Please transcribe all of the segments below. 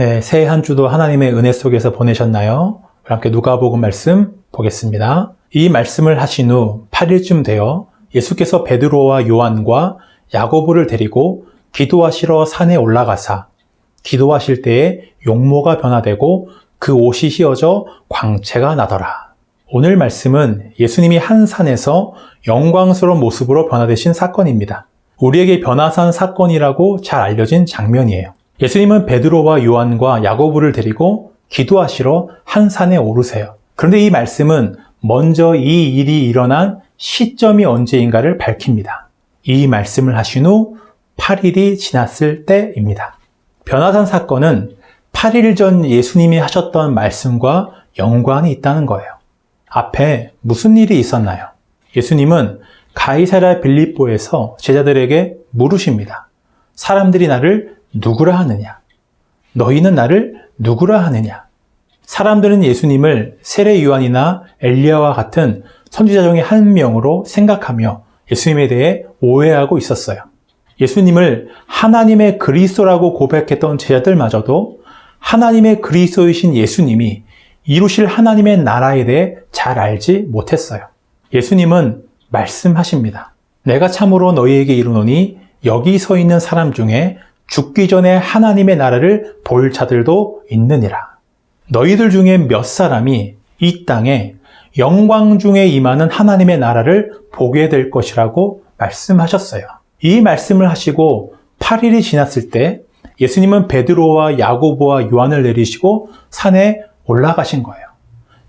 네, 새해 한 주도 하나님의 은혜 속에서 보내셨나요? 우리 함께 누가복음 말씀 보겠습니다. 이 말씀을 하신 후 8일쯤 되어 예수께서 베드로와 요한과 야고보를 데리고 기도하시러 산에 올라가사 기도하실 때에 용모가 변화되고 그 옷이 휘어져 광채가 나더라. 오늘 말씀은 예수님이 한 산에서 영광스러운 모습으로 변화되신 사건입니다. 우리에게 변화산 사건이라고 잘 알려진 장면이에요. 예수님은 베드로와 요한과 야고보를 데리고 기도하시러 한 산에 오르세요. 그런데 이 말씀은 먼저 이 일이 일어난 시점이 언제인가를 밝힙니다. 이 말씀을 하신 후 8일이 지났을 때입니다. 변화산 사건은 8일 전 예수님이 하셨던 말씀과 연관이 있다는 거예요. 앞에 무슨 일이 있었나요? 예수님은 가이사랴 빌립보에서 제자들에게 물으십니다. 사람들이 나를 누구라 하느냐? 너희는 나를 누구라 하느냐? 사람들은 예수님을 세례 요한이나 엘리야와 같은 선지자 중에 한 명으로 생각하며 예수님에 대해 오해하고 있었어요. 예수님을 하나님의 그리스도라고 고백했던 제자들마저도 하나님의 그리스도이신 예수님이 이루실 하나님의 나라에 대해 잘 알지 못했어요. 예수님은 말씀하십니다. 내가 참으로 너희에게 이르노니 여기 서 있는 사람 중에 죽기 전에 하나님의 나라를 볼 자들도 있느니라. 너희들 중에 몇 사람이 이 땅에 영광 중에 임하는 하나님의 나라를 보게 될 것이라고 말씀하셨어요. 이 말씀을 하시고 8일이 지났을 때 예수님은 베드로와 야고보와 요한을 내리시고 산에 올라가신 거예요.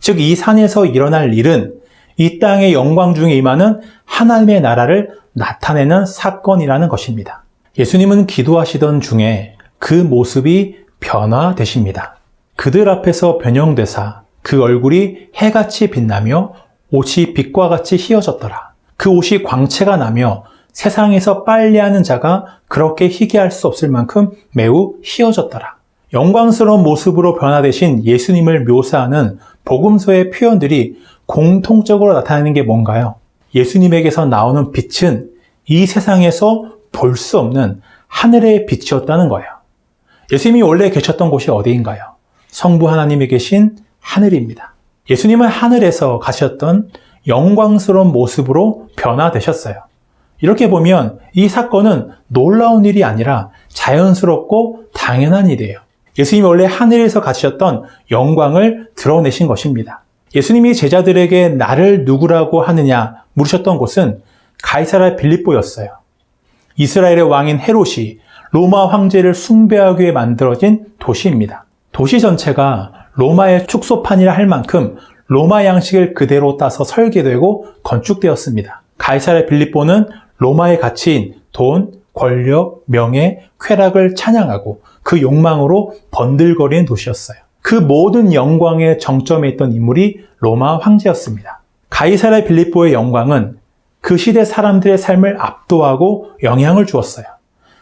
즉 이 산에서 일어날 일은 이 땅의 영광 중에 임하는 하나님의 나라를 나타내는 사건이라는 것입니다. 예수님은 기도하시던 중에 그 모습이 변화되십니다. 그들 앞에서 변형되사 그 얼굴이 해같이 빛나며 옷이 빛과 같이 휘어졌더라. 그 옷이 광채가 나며 세상에서 빨래하는 자가 그렇게 희게 할 수 없을 만큼 매우 휘어졌더라. 영광스러운 모습으로 변화되신 예수님을 묘사하는 복음서의 표현들이 공통적으로 나타내는 게 뭔가요? 예수님에게서 나오는 빛은 이 세상에서 볼 수 없는 하늘의 빛이었다는 거예요. 예수님이 원래 계셨던 곳이 어디인가요? 성부 하나님이 계신 하늘입니다. 예수님은 하늘에서 가셨던 영광스러운 모습으로 변화되셨어요. 이렇게 보면 이 사건은 놀라운 일이 아니라 자연스럽고 당연한 일이에요. 예수님이 원래 하늘에서 가셨던 영광을 드러내신 것입니다. 예수님이 제자들에게 나를 누구라고 하느냐 물으셨던 곳은 가이사랴 빌립보였어요. 이스라엘의 왕인 헤롯이 로마 황제를 숭배하기 위해 만들어진 도시입니다. 도시 전체가 로마의 축소판이라 할 만큼 로마 양식을 그대로 따서 설계되고 건축되었습니다. 가이사랴 빌립보는 로마의 가치인 돈, 권력, 명예, 쾌락을 찬양하고 그 욕망으로 번들거리는 도시였어요. 그 모든 영광의 정점에 있던 인물이 로마 황제였습니다. 가이사랴 빌립보의 영광은 그 시대 사람들의 삶을 압도하고 영향을 주었어요.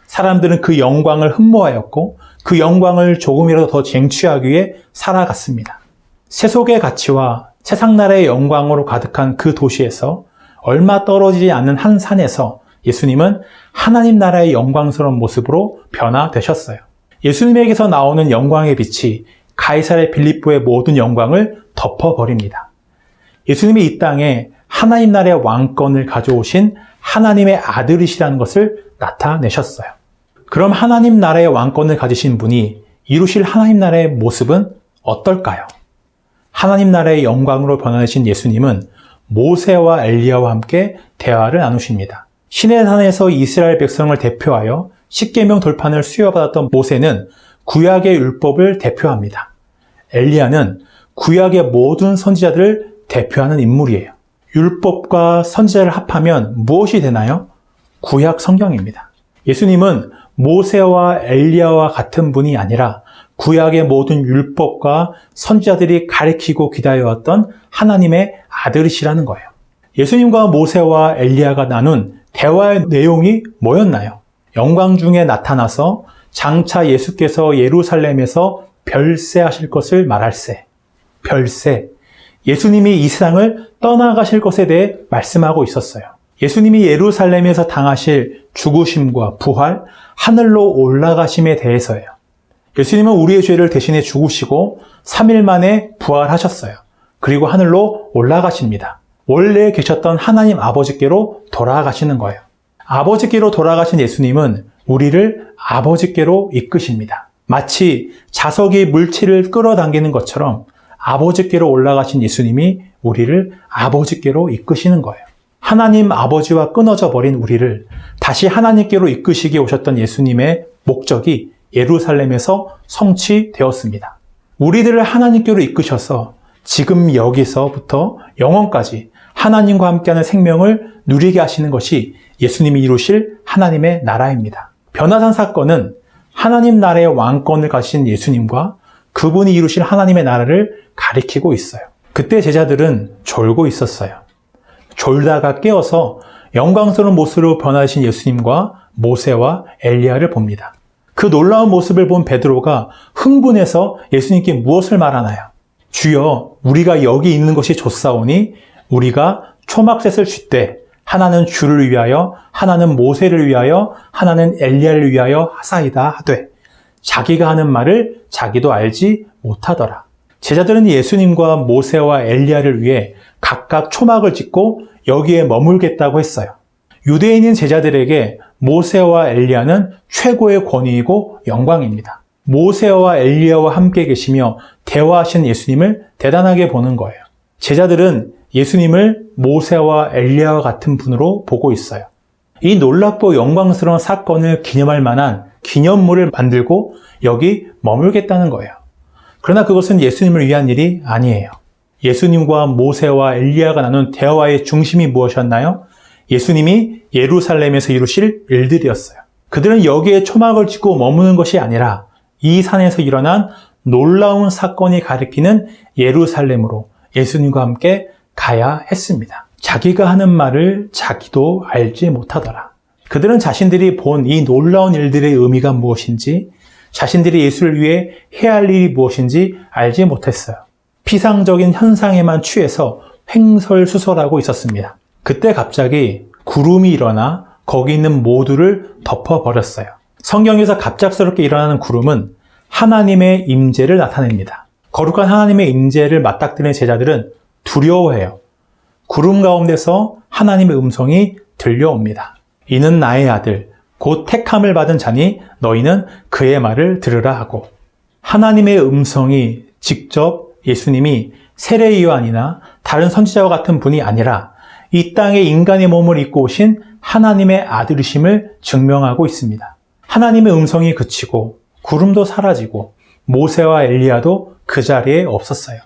사람들은 그 영광을 흠모하였고 그 영광을 조금이라도 더 쟁취하기 위해 살아갔습니다. 세속의 가치와 세상 나라의 영광으로 가득한 그 도시에서 얼마 떨어지지 않는 한 산에서 예수님은 하나님 나라의 영광스러운 모습으로 변화되셨어요. 예수님에게서 나오는 영광의 빛이 가이사랴 빌립보의 모든 영광을 덮어버립니다. 예수님이 이 땅에 하나님 나라의 왕권을 가져오신 하나님의 아들이시라는 것을 나타내셨어요. 그럼 하나님 나라의 왕권을 가지신 분이 이루실 하나님 나라의 모습은 어떨까요? 하나님 나라의 영광으로 변화되신 예수님은 모세와 엘리야와 함께 대화를 나누십니다. 시내산에서 이스라엘 백성을 대표하여 십계명 돌판을 수여받았던 모세는 구약의 율법을 대표합니다. 엘리야는 구약의 모든 선지자들을 대표하는 인물이에요. 율법과 선지자를 합하면 무엇이 되나요? 구약 성경입니다. 예수님은 모세와 엘리야와 같은 분이 아니라 구약의 모든 율법과 선지자들이 가리키고 기다려왔던 하나님의 아들이시라는 거예요. 예수님과 모세와 엘리야가 나눈 대화의 내용이 뭐였나요? 영광 중에 나타나서 장차 예수께서 예루살렘에서 별세하실 것을 말할세. 별세. 예수님이 이 세상을 떠나가실 것에 대해 말씀하고 있었어요. 예수님이 예루살렘에서 당하실 죽으심과 부활, 하늘로 올라가심에 대해서예요. 예수님은 우리의 죄를 대신해 죽으시고 3일 만에 부활하셨어요. 그리고 하늘로 올라가십니다. 원래 계셨던 하나님 아버지께로 돌아가시는 거예요. 아버지께로 돌아가신 예수님은 우리를 아버지께로 이끄십니다. 마치 자석이 물체를 끌어당기는 것처럼 아버지께로 올라가신 예수님이 우리를 아버지께로 이끄시는 거예요. 하나님 아버지와 끊어져 버린 우리를 다시 하나님께로 이끄시기 오셨던 예수님의 목적이 예루살렘에서 성취되었습니다. 우리들을 하나님께로 이끄셔서 지금 여기서부터 영원까지 하나님과 함께하는 생명을 누리게 하시는 것이 예수님이 이루실 하나님의 나라입니다. 변화산 사건은 하나님 나라의 왕권을 가진 예수님과 그분이 이루실 하나님의 나라를 가리키고 있어요. 그때 제자들은 졸고 있었어요. 졸다가 깨어서 영광스러운 모습으로 변화하신 예수님과 모세와 엘리야를 봅니다. 그 놀라운 모습을 본 베드로가 흥분해서 예수님께 무엇을 말하나요? 주여, 우리가 여기 있는 것이 좋사오니 우리가 초막셋을 쥐되 하나는 주를 위하여, 하나는 모세를 위하여, 하나는 엘리야를 위하여 하사이다 하되 자기가 하는 말을 자기도 알지 못하더라. 제자들은 예수님과 모세와 엘리야를 위해 각각 초막을 짓고 여기에 머물겠다고 했어요. 유대인인 제자들에게 모세와 엘리야는 최고의 권위이고 영광입니다. 모세와 엘리야와 함께 계시며 대화하신 예수님을 대단하게 보는 거예요. 제자들은 예수님을 모세와 엘리야와 같은 분으로 보고 있어요. 이 놀랍고 영광스러운 사건을 기념할 만한 기념물을 만들고 여기 머물겠다는 거예요. 그러나 그것은 예수님을 위한 일이 아니에요. 예수님과 모세와 엘리야가 나눈 대화의 중심이 무엇이었나요? 예수님이 예루살렘에서 이루실 일들이었어요. 그들은 여기에 초막을 짓고 머무는 것이 아니라 이 산에서 일어난 놀라운 사건이 가리키는 예루살렘으로 예수님과 함께 가야 했습니다. 자기가 하는 말을 자기도 알지 못하더라. 그들은 자신들이 본 이 놀라운 일들의 의미가 무엇인지, 자신들이 예수를 위해 해야 할 일이 무엇인지 알지 못했어요. 피상적인 현상에만 취해서 횡설수설하고 있었습니다. 그때 갑자기 구름이 일어나 거기 있는 모두를 덮어버렸어요. 성경에서 갑작스럽게 일어나는 구름은 하나님의 임재를 나타냅니다. 거룩한 하나님의 임재를 맞닥뜨리는 제자들은 두려워해요. 구름 가운데서 하나님의 음성이 들려옵니다. 이는 나의 아들, 곧 택함을 받은 자니 너희는 그의 말을 들으라 하고, 하나님의 음성이 직접 예수님이 세례 요한이나 다른 선지자와 같은 분이 아니라 이 땅에 인간의 몸을 입고 오신 하나님의 아들이심을 증명하고 있습니다. 하나님의 음성이 그치고 구름도 사라지고 모세와 엘리야도 그 자리에 없었어요.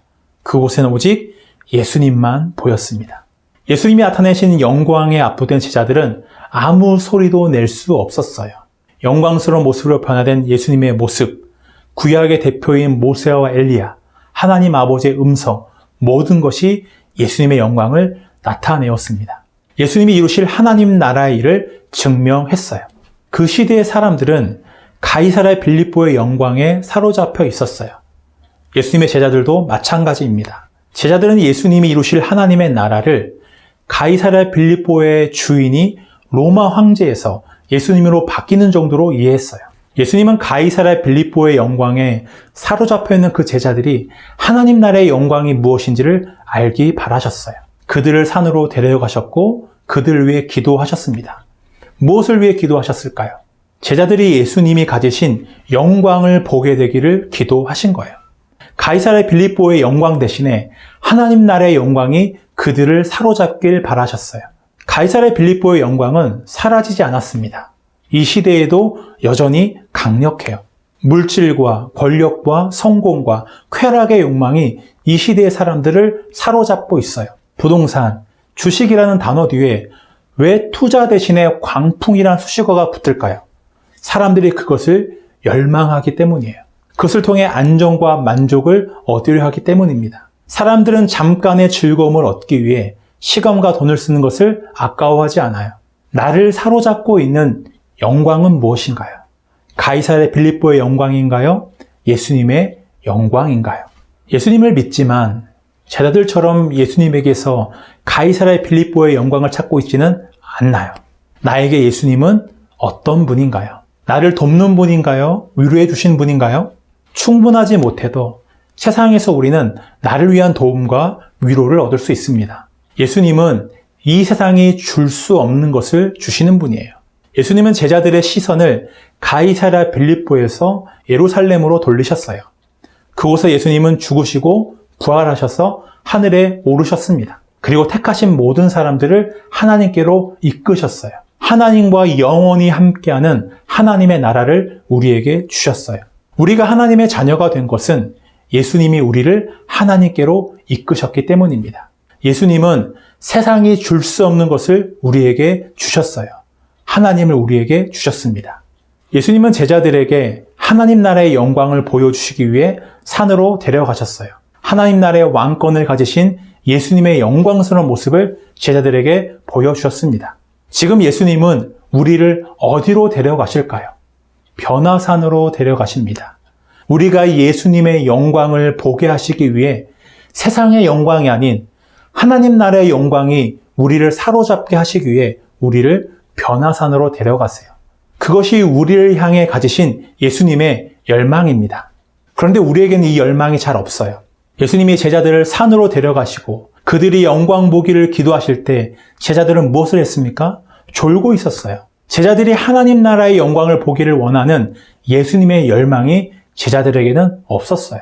그곳에는 오직 예수님만 보였습니다. 예수님이 나타내신 영광에 압도된 제자들은 아무 소리도 낼 수 없었어요. 영광스러운 모습으로 변화된 예수님의 모습, 구약의 대표인 모세와 엘리야, 하나님 아버지의 음성, 모든 것이 예수님의 영광을 나타내었습니다. 예수님이 이루실 하나님 나라의 일을 증명했어요. 그 시대의 사람들은 가이사랴 빌립보의 영광에 사로잡혀 있었어요. 예수님의 제자들도 마찬가지입니다. 제자들은 예수님이 이루실 하나님의 나라를 가이사랴 빌립보의 주인이 로마 황제에서 예수님으로 바뀌는 정도로 이해했어요. 예수님은 가이사랴 빌립보의 영광에 사로잡혀 있는 그 제자들이 하나님 나라의 영광이 무엇인지를 알기 바라셨어요. 그들을 산으로 데려가셨고 그들을 위해 기도하셨습니다. 무엇을 위해 기도하셨을까요? 제자들이 예수님이 가지신 영광을 보게 되기를 기도하신 거예요. 가이사랴 빌립보의 영광 대신에 하나님 나라의 영광이 그들을 사로잡길 바라셨어요. 가이사랴 빌립보의 영광은 사라지지 않았습니다. 이 시대에도 여전히 강력해요. 물질과 권력과 성공과 쾌락의 욕망이 이 시대의 사람들을 사로잡고 있어요. 부동산, 주식이라는 단어 뒤에 왜 투자 대신에 광풍이란 수식어가 붙을까요? 사람들이 그것을 열망하기 때문이에요. 그것을 통해 안정과 만족을 얻으려 하기 때문입니다. 사람들은 잠깐의 즐거움을 얻기 위해 시간과 돈을 쓰는 것을 아까워하지 않아요. 나를 사로잡고 있는 영광은 무엇인가요? 가이사랴 빌립보의 영광인가요? 예수님의 영광인가요? 예수님을 믿지만 제자들처럼 예수님에게서 가이사랴 빌립보의 영광을 찾고 있지는 않나요? 나에게 예수님은 어떤 분인가요? 나를 돕는 분인가요? 위로해 주신 분인가요? 충분하지 못해도 세상에서 우리는 나를 위한 도움과 위로를 얻을 수 있습니다. 예수님은 이 세상이 줄 수 없는 것을 주시는 분이에요. 예수님은 제자들의 시선을 가이사랴 빌립보에서 예루살렘으로 돌리셨어요. 그곳에 예수님은 죽으시고 부활하셔서 하늘에 오르셨습니다. 그리고 택하신 모든 사람들을 하나님께로 이끄셨어요. 하나님과 영원히 함께하는 하나님의 나라를 우리에게 주셨어요. 우리가 하나님의 자녀가 된 것은 예수님이 우리를 하나님께로 이끄셨기 때문입니다. 예수님은 세상이 줄 수 없는 것을 우리에게 주셨어요. 하나님을 우리에게 주셨습니다. 예수님은 제자들에게 하나님 나라의 영광을 보여주시기 위해 산으로 데려가셨어요. 하나님 나라의 왕권을 가지신 예수님의 영광스러운 모습을 제자들에게 보여주셨습니다. 지금 예수님은 우리를 어디로 데려가실까요? 변화산으로 데려가십니다. 우리가 예수님의 영광을 보게 하시기 위해 세상의 영광이 아닌 하나님 나라의 영광이 우리를 사로잡게 하시기 위해 우리를 변화산으로 데려가세요. 그것이 우리를 향해 가지신 예수님의 열망입니다. 그런데 우리에게는 이 열망이 잘 없어요. 예수님이 제자들을 산으로 데려가시고 그들이 영광 보기를 기도하실 때 제자들은 무엇을 했습니까? 졸고 있었어요. 제자들이 하나님 나라의 영광을 보기를 원하는 예수님의 열망이 제자들에게는 없었어요.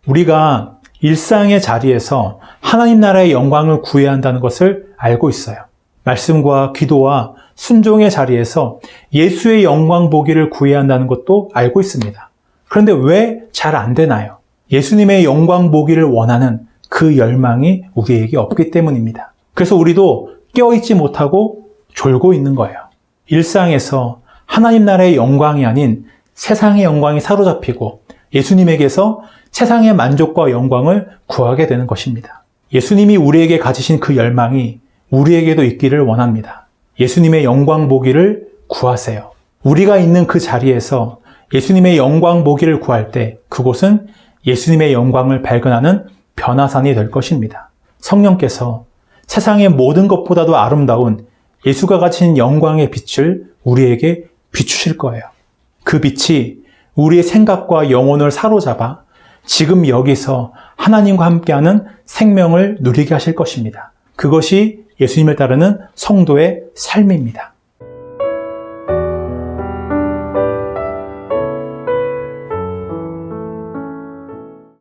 우리가 일상의 자리에서 하나님 나라의 영광을 구해야 한다는 것을 알고 있어요. 말씀과 기도와 순종의 자리에서 예수의 영광 보기를 구해야 한다는 것도 알고 있습니다. 그런데 왜 잘 안 되나요? 예수님의 영광 보기를 원하는 그 열망이 우리에게 없기 때문입니다. 그래서 우리도 깨어있지 못하고 졸고 있는 거예요. 일상에서 하나님 나라의 영광이 아닌 세상의 영광이 사로잡히고 예수님에게서 세상의 만족과 영광을 구하게 되는 것입니다. 예수님이 우리에게 가지신 그 열망이 우리에게도 있기를 원합니다. 예수님의 영광 보기를 구하세요. 우리가 있는 그 자리에서 예수님의 영광 보기를 구할 때 그곳은 예수님의 영광을 발견하는 변화산이 될 것입니다. 성령께서 세상의 모든 것보다도 아름다운 예수가 가진 영광의 빛을 우리에게 비추실 거예요. 그 빛이 우리의 생각과 영혼을 사로잡아 지금 여기서 하나님과 함께하는 생명을 누리게 하실 것입니다. 그것이 예수님을 따르는 성도의 삶입니다.